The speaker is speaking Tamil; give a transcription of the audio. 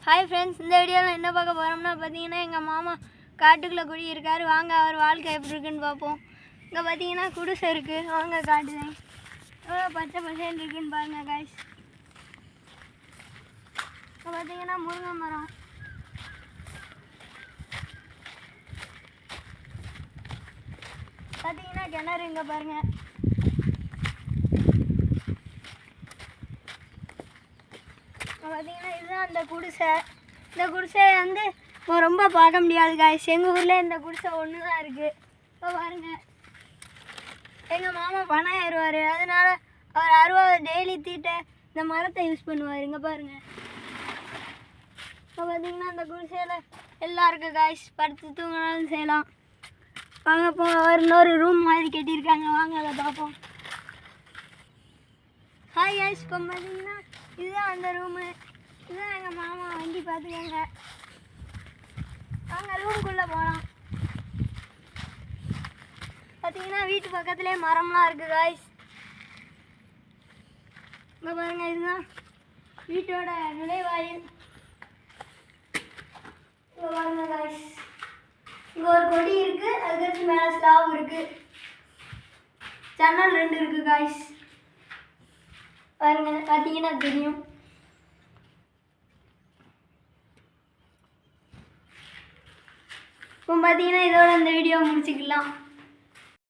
ஹாய் ஃப்ரெண்ட்ஸ், இந்த வீடியோவில் என்ன பார்க்க போகிறோம்னா பார்த்தீங்கன்னா எங்கள் மாமா காட்டுக்குள்ளே குடி இருக்கார். வாங்க அவர் வாழ்க்கை எப்படி இருக்குன்னு பார்ப்போம். இங்கே பார்த்தீங்கன்னா குடிசை இருக்குது. வாங்க காட்டுதேன் எவ்வளோ பச்சை பசேன்னு இருக்குன்னு பாருங்கள் காய்ஸ். இப்போ பார்த்தீங்கன்னா முருங்கை மரம், பார்த்தீங்கன்னா கிணறு இங்கே பாருங்கள். பார்த்தீங்கன்னா இதுதான் அந்த குடிசை. இந்த குடிசையை வந்து இப்போ ரொம்ப பார்க்க முடியாது காய்ஸ். எங்கள் ஊரில் இந்த குடிசை ஒன்று தான் இருக்குது. இப்போ பாருங்கள், எங்கள் மாமா பணம் ஏறுவார், அதனால் அவர் அருவாவை டெய்லி தீட்ட இந்த மரத்தை யூஸ் பண்ணுவார். இங்கே பாருங்கள். இப்போ பார்த்தீங்கன்னா அந்த குடிசையில் எல்லாம் இருக்குது காய்ஸ். படுத்து தூங்கினாலும் செய்யலாம். வாங்க இப்போ ஒரு இன்னொரு ரூம் மாதிரி கட்டியிருக்காங்க, வாங்க அதை பார்ப்போம். ஹாய் காய்ஸ், இப்போ பார்த்தீங்கன்னா இதுதான் அந்த ரூமு. இதுதான் எங்கள் மாமா வண்டி பார்த்துக்கோங்க. நாங்கள் ரூமுக்குள்ளே போகலாம். பார்த்தீங்கன்னா வீட்டு பக்கத்துலேயே மரம்லாம் இருக்குது காய்ஸ். இங்கே பாருங்கள், இதுதான் வீட்டோட நுழைவாயில். இங்கே பாருங்கள் காய்ஸ், இங்கே ஒரு கொடி இருக்குது, அதுக்கடுத்து மேலே ஸ்லாப் இருக்குது. ஜன்னல் 2 இருக்குது காய்ஸ். பாருங்க, பார்த்தீங்கன்னா தெரியும். இப்போ பார்த்தீங்கன்னா இதோட இந்த வீடியோ முடிச்சுக்கலாம்.